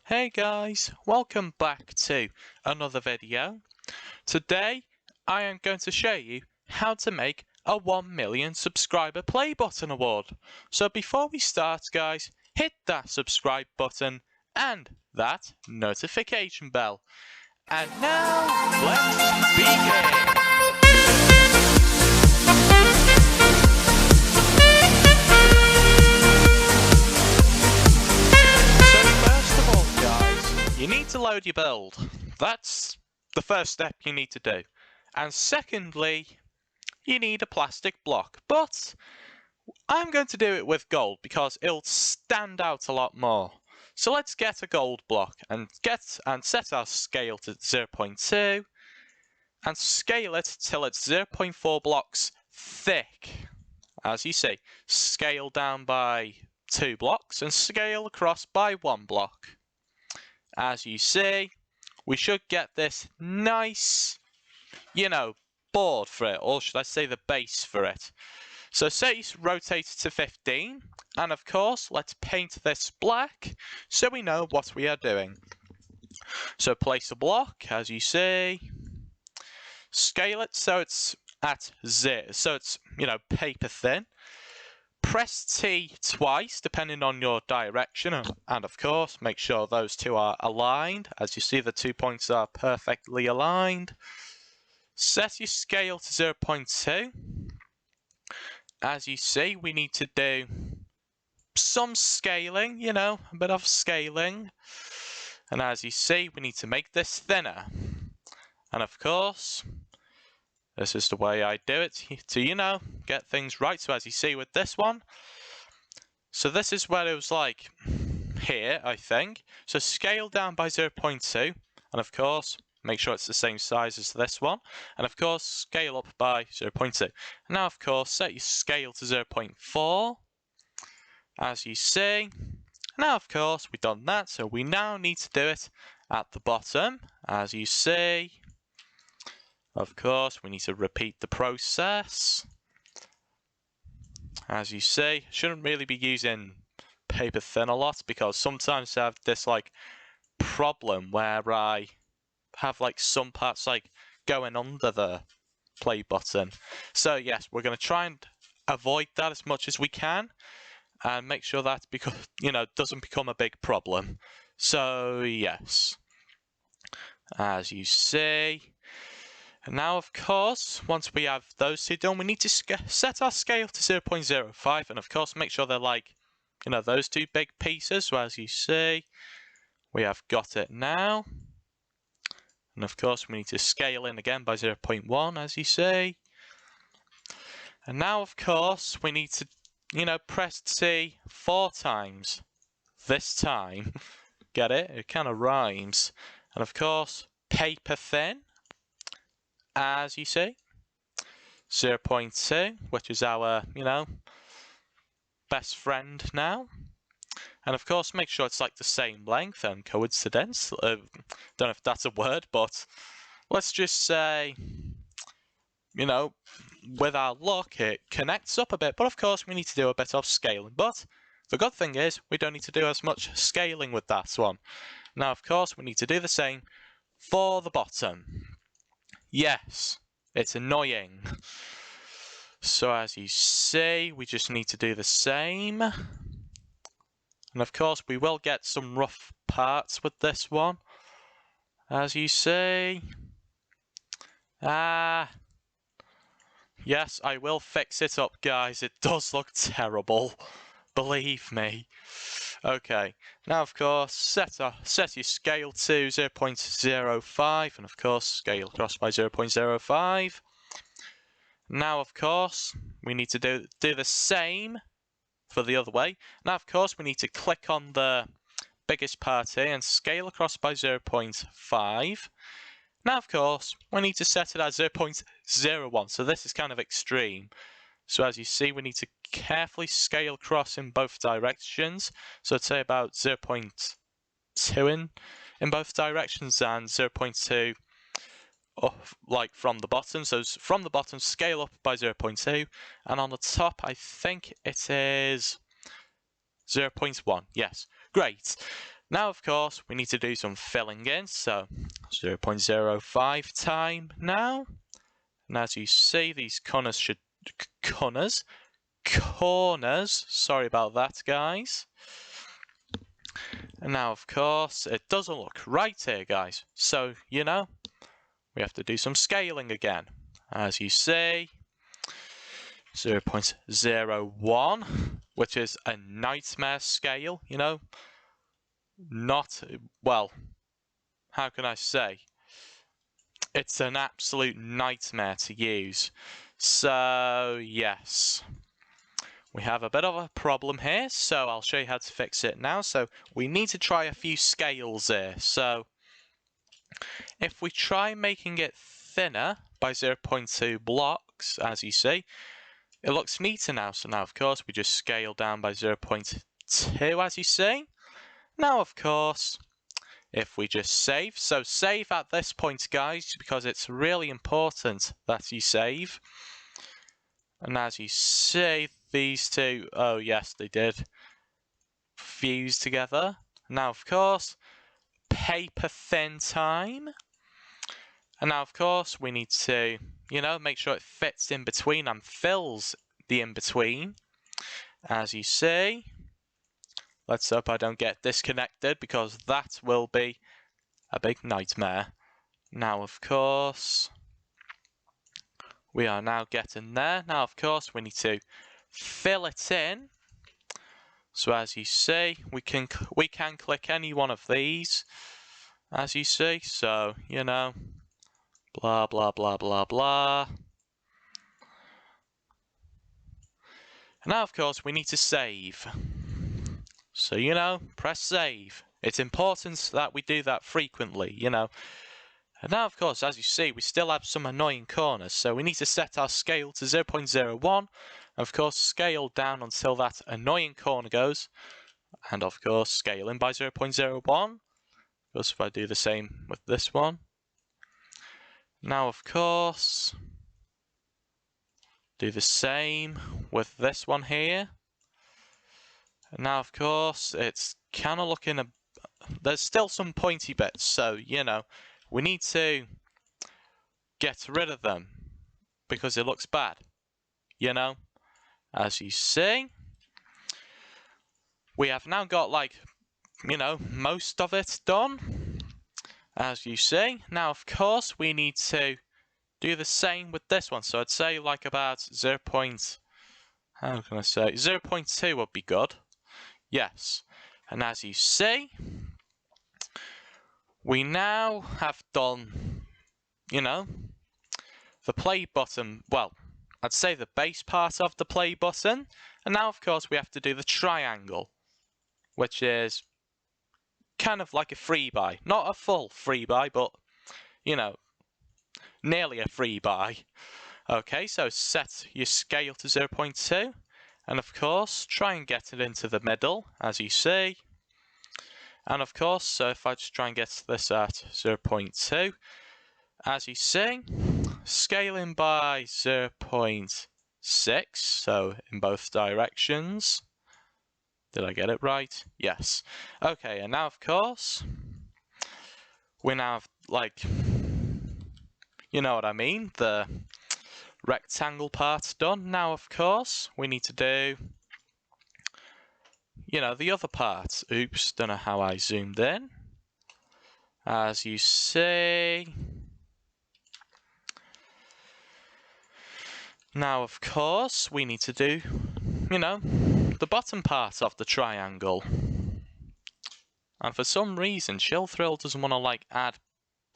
Hey guys, welcome back to another video. Today I am going to show you how to make a 1 million subscriber play button award. So before we start guys, hit that subscribe button and that notification bell. And now let's begin! You need to load your build. That's the first step you need to do. And secondly, you need a plastic block. But I'm going to do it with gold because it'll stand out a lot more. So let's get a gold block and set our scale to 0.2 and scale it till it's 0.4 blocks thick. As you see, scale down by 2 blocks and scale across by 1 block. As you see, we should get this nice, board for it, or should I say the base for it. So say rotate it to 15, and of course, let's paint this black so we know what we are doing. So place a block, as you see, scale it so it's at 0, so it's, paper thin. Press T twice, depending on your direction, and of course, make sure those two are aligned. As you see, the 2 points are perfectly aligned. Set your scale to 0.2. As you see, we need to do some scaling, a bit of scaling. And as you see, we need to make this thinner. And of course, this is the way I do it to, get things right. So as you see with this one, so this is where it was like here, I think. So scale down by 0.2, and of course, make sure it's the same size as this one. And of course, scale up by 0.2. Now, of course, set your scale to 0.4, as you see. Now, of course, we've done that, so we now need to do it at the bottom, as you see. Of course, we need to repeat the process. As you see, shouldn't really be using paper thin a lot because sometimes I have this problem where I have some parts going under the play button. So yes, we're going to try and avoid that as much as we can and make sure that doesn't become a big problem. So yes, as you see. And now, of course, once we have those two done, we need to set our scale to 0.05, and of course, make sure they're those two big pieces. So as you see, we have got it now. And of course, we need to scale in again by 0.1, as you see. And now, of course, we need to, press T 4 times. This time. Get it? It kind of rhymes. And of course, paper thin. As you see, 0.2, which is our, best friend now. And of course, make sure it's the same length and coincidence. Don't know if that's a word, but let's just say, with our luck, it connects up a bit. But of course, we need to do a bit of scaling. But the good thing is, we don't need to do as much scaling with that one. Now, of course, we need to do the same for the bottom. Yes, it's annoying. So as you see, we just need to do the same. And of course, we will get some rough parts with this one. As you see. Yes, I will fix it up, guys. It does look terrible. Believe me. Okay, now of course, set your scale to 0.05, and of course, scale across by 0.05. Now, of course, we need to do the same for the other way. Now, of course, we need to click on the biggest part here and scale across by 0.5. Now, of course, we need to set it at 0.01, so this is kind of extreme. So as you see, we need to carefully scale across in both directions. So I'd say about 0.2 in both directions and 0.2 from the bottom. So from the bottom, scale up by 0.2, and on the top, I think it is 0.1. Yes, great. Now, of course, we need to do some filling in, so 0.05 time now. And as you see, these corners, sorry about that, guys. And now, of course, it doesn't look right here, guys. So, you know, we have to do some scaling again. As you see, 0.01, which is a nightmare scale, you know. Not, well, how can I say? It's an absolute nightmare to use. So, yes. We have a bit of a problem here, so I'll show you how to fix it now. So, we need to try a few scales here. So, if we try making it thinner by 0.2 blocks, as you see, it looks neater now. So now, of course, we just scale down by 0.2, as you see. Now, of course, if we just save. So save at this point, guys, because it's really important that you save. And as you see, these two, oh yes, they did fuse together. Now, of course, paper thin time. And now, of course, we need to, you know, make sure it fits in between and fills the in-between. As you see. Let's hope I don't get disconnected, because that will be a big nightmare. Now, of course, we are now getting there. Now, of course, we need to fill it in. So as you see, we can click any one of these, as you see. So, you know, blah, blah, blah, blah, blah. Now, of course, we need to save. So, you know, press save. It's important that we do that frequently, you know. And now, of course, as you see, we still have some annoying corners. So we need to set our scale to 0.01. Of course, scale down until that annoying corner goes. And of course, scale in by 0.01. Of course, if I do the same with this one. Now, of course, do the same with this one here. Now, of course, it's kind of looking there's still some pointy bits, so, you know, we need to get rid of them because it looks bad, you know. As you see, we have now got, like, you know, most of it done, as you see. Now, of course, we need to do the same with this one, so I'd say, like, about 0.2 would be good. Yes, and as you see, we now have done, you know, the play button, well, I'd say the base part of the play button, and now, of course, we have to do the triangle, which is kind of like a freebie. Not a full freebie, but, you know, nearly a freebie. Okay, so set your scale to 0.2. And of course, try and get it into the middle, as you see. And of course, so if I just try and get this at 0.2, as you see, scaling by 0.6, so in both directions. Did I get it right? Yes. Okay, and now of course, we now have, like, you know what I mean, the rectangle part's done. Now, of course, we need to do, you know, the other part. Oops, don't know how I zoomed in. As you see. Now, of course, we need to do, you know, the bottom part of the triangle. And for some reason, Chill Thrill doesn't want to, like, add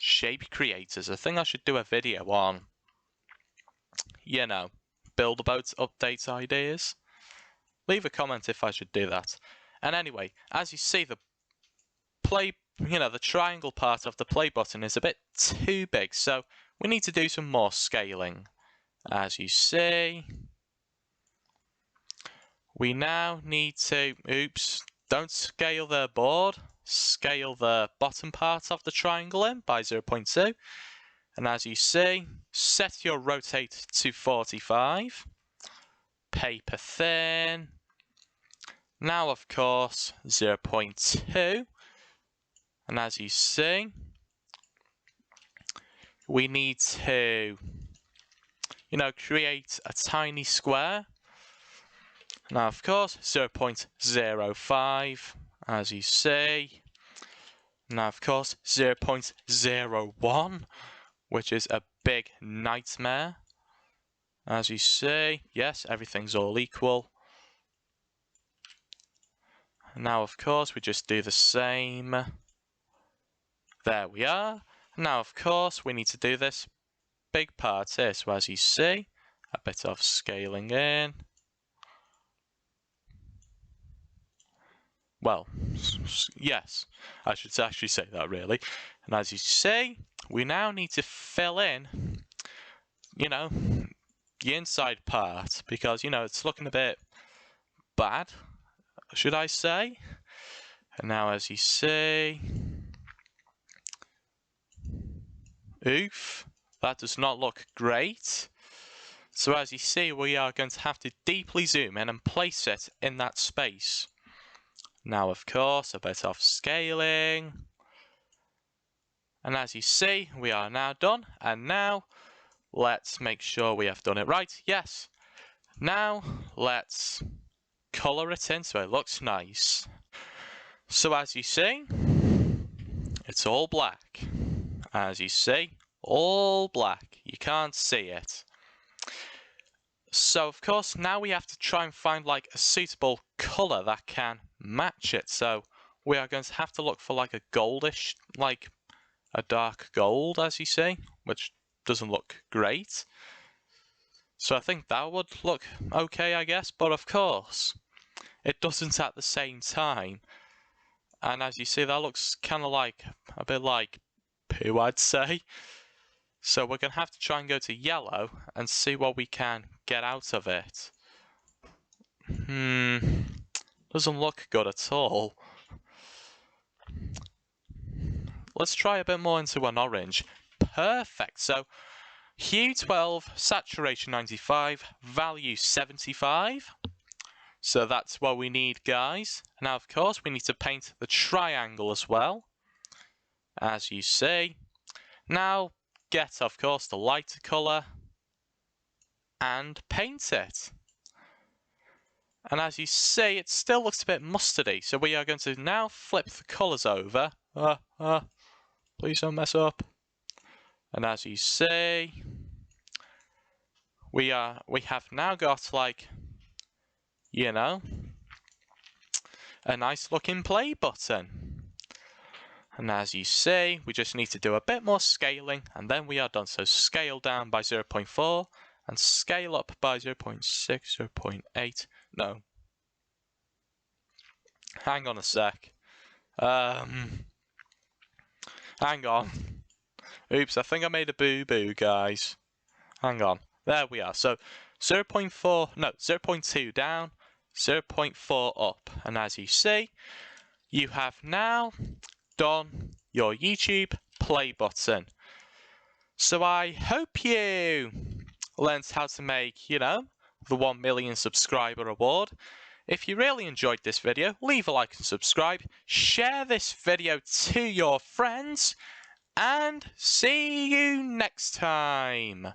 shape creators. I think I should do a video on, you know, build about update ideas. Leave a comment if I should do that. And anyway, as you see, the play, you know, the triangle part of the play button is a bit too big, so we need to do some more scaling. As you see, we now need to, oops, don't scale the board, scale the bottom part of the triangle in by 0.2. And as you see, set your rotate to 45. Paper thin. Now, of course, 0.2. And as you see, we need to, create a tiny square. Now, of course, 0.05, as you see. Now, of course, 0.01, which is a big nightmare. As you see, yes, everything's all equal. Now, of course, we just do the same. There we are. Now, of course, we need to do this big part here. So, as you see, a bit of scaling in. Well, yes, I should actually say that, really. And as you see, we now need to fill in, the inside part, because, it's looking a bit bad, should I say. And now, as you see, oof, that does not look great. So as you see, we are going to have to deeply zoom in and place it in that space. Now, of course, a bit of scaling. And as you see, we are now done. And now, let's make sure we have done it right. Yes. Now, let's colour it in so it looks nice. So as you see, it's all black. As you see, all black. You can't see it. So, of course, now we have to try and find like a suitable colour that can match it. So we are going to have to look for like a goldish, like a dark gold, as you see, which doesn't look great. So I think that would look okay, I guess. But of course, it doesn't at the same time. And as you see, that looks kind of like a bit like poo, I'd say. So we're going to have to try and go to yellow and see what we can get out of it. Doesn't look good at all. Let's try a bit more into an orange. Perfect. So hue 12, saturation 95, value 75. So that's what we need, guys. Now, of course, we need to paint the triangle as well, as you see. Now, get, of course, the lighter colour and paint it. And as you see, it still looks a bit mustardy. So we are going to now flip the colours over. Please don't mess up. And as you see, we have now got like, a nice looking play button. And as you see, we just need to do a bit more scaling and then we are done. So scale down by 0.4 and scale up by 0.6, 0.8. No. Hang on a sec. Hang on. Oops, I think I made a boo-boo, guys. Hang on. There we are. So 0.2 down, 0.4 up. And as you see, you have now done your YouTube play button. So I hope you learned how to make, the 1 million subscriber award. If you really enjoyed this video, leave a like and subscribe. Share this video to your friends. And see you next time.